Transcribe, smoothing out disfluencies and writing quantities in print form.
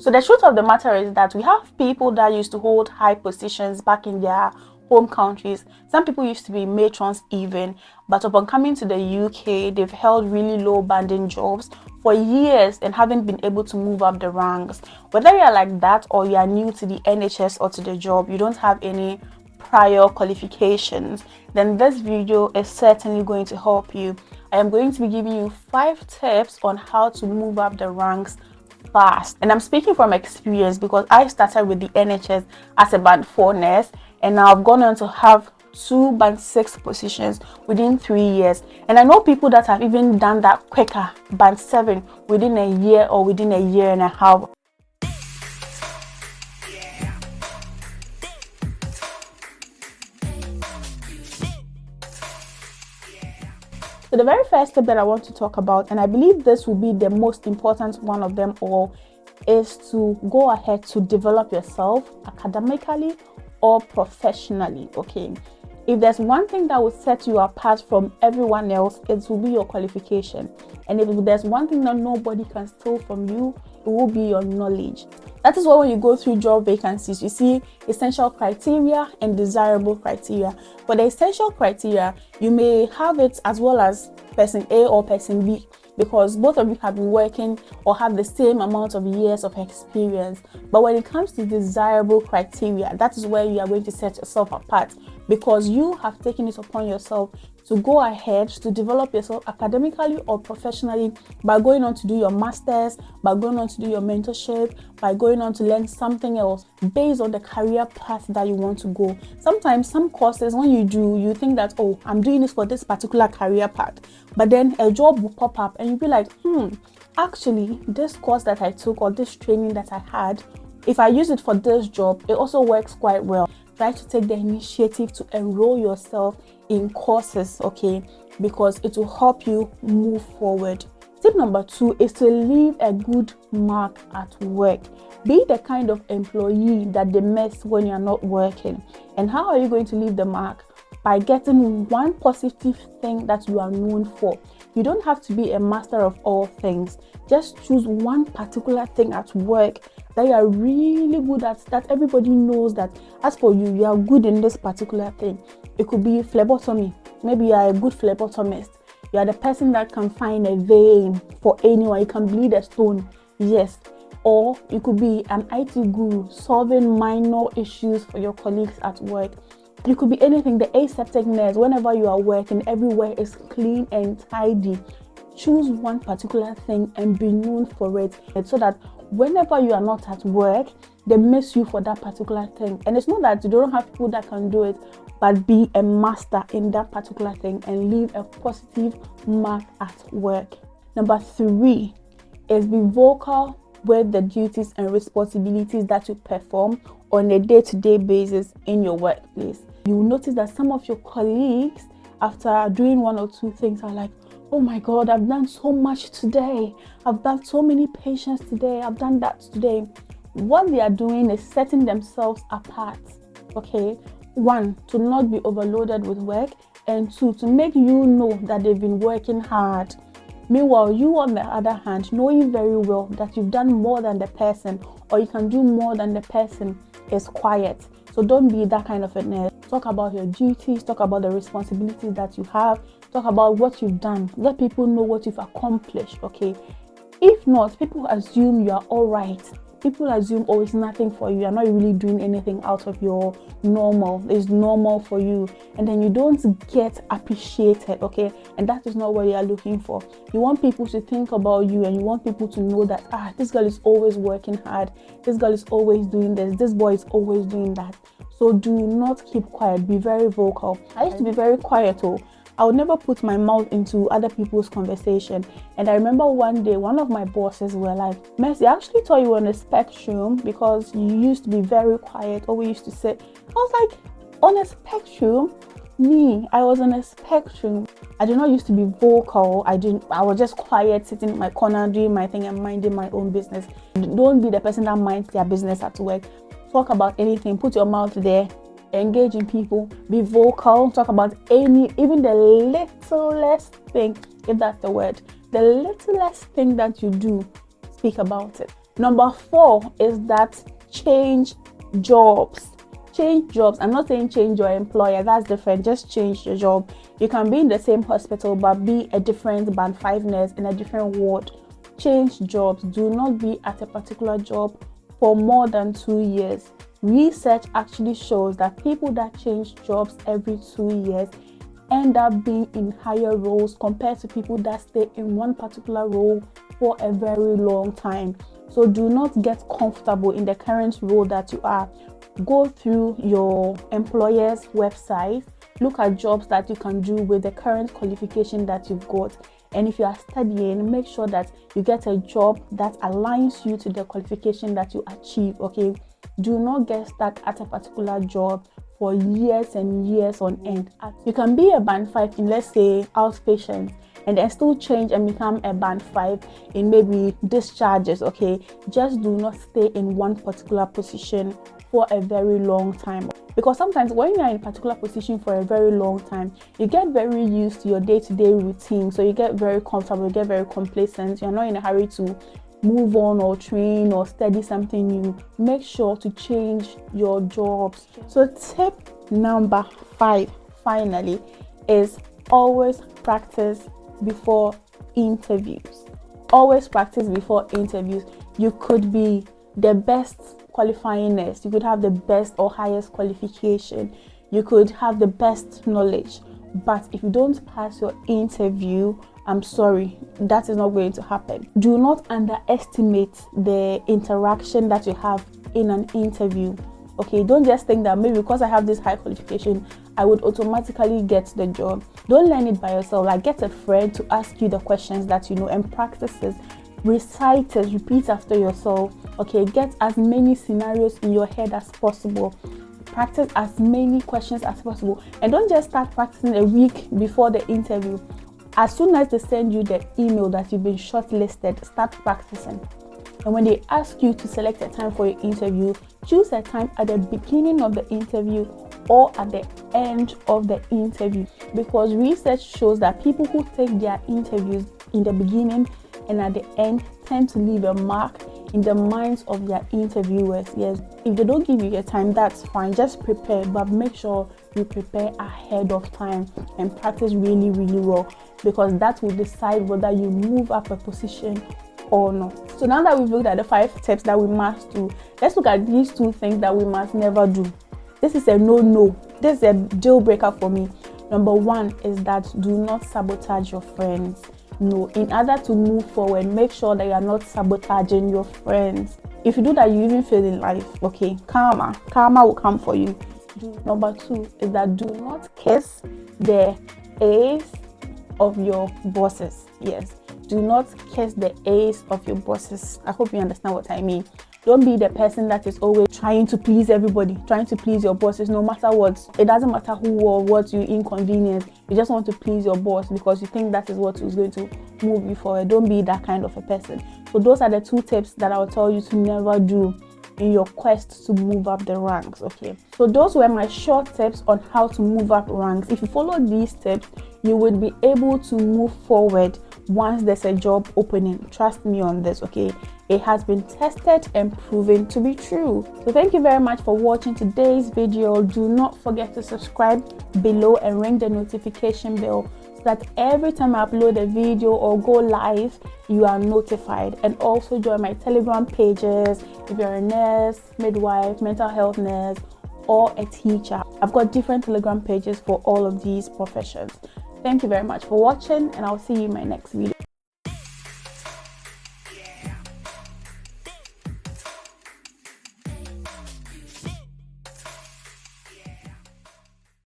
So the truth of the matter is that we have people that used to hold high positions back in their home countries. Some people used to be matrons even, but upon coming to the UK, they've held really low banding jobs for years and haven't been able to move up the ranks. Whether you're like that or you are new to the NHS or to the job, you don't have any prior qualifications, then this video is certainly going to help you. I am going to be giving you 5 tips on how to move up the ranks fast. And I'm speaking from experience because I started with the NHS as a band 4 nurse, and now I've gone on to have 2 band 6 positions within 3 years. And I know people that have even done that quicker, band 7 within a year or within a year and a half. So the very first step that I want to talk about, and I believe this will be the most important one of them all, is to go ahead to develop yourself academically or professionally. Okay, if there's one thing that will set you apart from everyone else, it will be your qualification. And if there's one thing that nobody can steal from you, it will be your knowledge. That is why when you go through job vacancies, you see essential criteria and desirable criteria. For the essential criteria, you may have it as well as person A or person B, because both of you have been working or have the same amount of years of experience. But when it comes to desirable criteria, that is where you are going to set yourself apart, because you have taken it upon yourself to go ahead to develop yourself academically or professionally by going on to do your masters, by going on to do your mentorship, by going on to learn something else based on the career path that you want to go. Sometimes some courses, when you do, you think that, oh, I'm doing this for this particular career path, but then a job will pop up and you'll be like, actually this course that I took or this training that I had, if I use it for this job, it also works quite well. Try to take the initiative to enroll yourself in courses, okay, because it will help you move forward. Tip number 2 is to leave a good mark at work. Be the kind of employee that they miss when you're not working. And how are you going to leave the mark? By getting one positive thing that you are known for. You don't have to be a master of all things. Just choose one particular thing at work that you are really good at, that everybody knows that as for you, you are good in this particular thing. It could be phlebotomy. Maybe you are a good phlebotomist. You are the person that can find a vein for anyone. You can bleed a stone. Yes. Or you could be an IT guru solving minor issues for your colleagues at work. You could be anything. The aseptic nurse, whenever you are working, everywhere is clean and tidy. Choose one particular thing and be known for it, so that whenever you are not at work, they miss you for that particular thing. And it's not that you don't have people that can do it, but be a master in that particular thing and leave a positive mark at work. Number 3 is be vocal with the duties and responsibilities that you perform on a day-to-day basis in your workplace. You will notice that some of your colleagues, after doing 1 or 2 things, are like, oh my God, I've done so much today. I've done so many patients today. I've done that today. What they are doing is setting themselves apart. Okay. 1, to not be overloaded with work, and 2, to make you know that they've been working hard. Meanwhile, you on the other hand, knowing very well that you've done more than the person or you can do more than the person, is quiet. So don't be that kind of a nerd. Talk about your duties, talk about the responsibilities that you have, talk about what you've done. Let people know what you've accomplished, okay? If not, people assume you are all right. People assume, oh, it's nothing for you. You're not really doing anything out of your normal. It's normal for you. And then you don't get appreciated, okay? And that is not what you are looking for. You want people to think about you, and you want people to know that, this girl is always working hard. This girl is always doing this. This boy is always doing that. So do not keep quiet. Be very vocal. I used to be very quiet, I would never put my mouth into other people's conversation. And I remember one day, one of my bosses were like, Mercy, I actually thought you were on a spectrum because you used to be very quiet, or we used to say. I was like, on a spectrum? Me, I was on a spectrum. I did not used to be vocal. I was just quiet, sitting in my corner, doing my thing and minding my own business. Don't be the person that minds their business at work. Talk about anything. Put your mouth there. Engage in people, be vocal, talk about even the littlest thing, if that's the word, the littlest thing that you do, speak about it. Number 4 is that change jobs. Change jobs. I'm not saying change your employer, that's different. Just change your job. You can be in the same hospital but be a different band 5 nurse in a different ward. Change jobs. Do not be at a particular job for more than 2 years. Research actually shows that people that change jobs every 2 years end up being in higher roles compared to people that stay in one particular role for a very long time. So do not get comfortable in the current role that you are. Go through your employer's website, look at jobs that you can do with the current qualification that you've got. And if you are studying, make sure that you get a job that aligns you to the qualification that you achieve, okay? Do not get stuck at a particular job for years and years on end. You can be a band 5 in, let's say, outpatient, and then still change and become a band 5 in maybe discharges, okay? Just do not stay in one particular position for a very long time, because sometimes when you are in a particular position for a very long time, you get very used to your day-to-day routine, so you get very comfortable, you get very complacent. You're not in a hurry to move on or train or study something new. Make sure to change your jobs. So tip number 5 finally is always practice before interviews. Always practice before interviews. You could be the best qualifying nurse, you could have the best or highest qualification, you could have the best knowledge, but if you don't pass your interview, I'm sorry, that is not going to happen. Do not underestimate the interaction that you have in an interview. Okay, don't just think that maybe because I have this high qualification, I would automatically get the job. Don't learn it by yourself. Like, get a friend to ask you the questions that you know and practice it. Recite it, repeat after yourself. Okay, get as many scenarios in your head as possible. Practice as many questions as possible, and don't just start practicing a week before the interview. As soon as they send you the email that you've been shortlisted, start practicing. And when they ask you to select a time for your interview, choose a time at the beginning of the interview or at the end of the interview, because research shows that people who take their interviews in the beginning and at the end tend to leave a mark in the minds of their interviewers. Yes, if they don't give you a time, that's fine, just prepare, but make sure you prepare ahead of time and practice really well, because that will decide whether you move up a position or not. So now that we've looked at the 5 steps that we must do, let's look at these 2 things that we must never do. This is a no. This is a deal breaker for me. Number 1 is that do not sabotage your friends. No, in order to move forward, make sure that you are not sabotaging your friends. If you do that, you even fail in life. Okay, karma will come for you. Number 2 is that do not kiss the A's of your bosses. Yes, do not kiss the A's of your bosses. I hope you understand what I mean. Don't be the person that is always trying to please everybody, trying to please your bosses, no matter what. It doesn't matter who or what you inconvenience. You just want to please your boss because you think that is what is going to move you forward. Don't be that kind of a person. So those are the 2 tips that I will tell you to never do in your quest to move up the ranks. Okay, so those were my short tips on how to move up ranks. If you follow these tips, you would be able to move forward once there's a job opening. Trust me on this, okay? It has been tested and proven to be true. So thank you very much for watching today's video. Do not forget to subscribe below and ring the notification bell so that every time I upload a video or go live, you are notified. And also join my Telegram pages if you're a nurse, midwife, mental health nurse, or a teacher. I've got different Telegram pages for all of these professions. Thank you very much for watching, and I'll see you in my next video.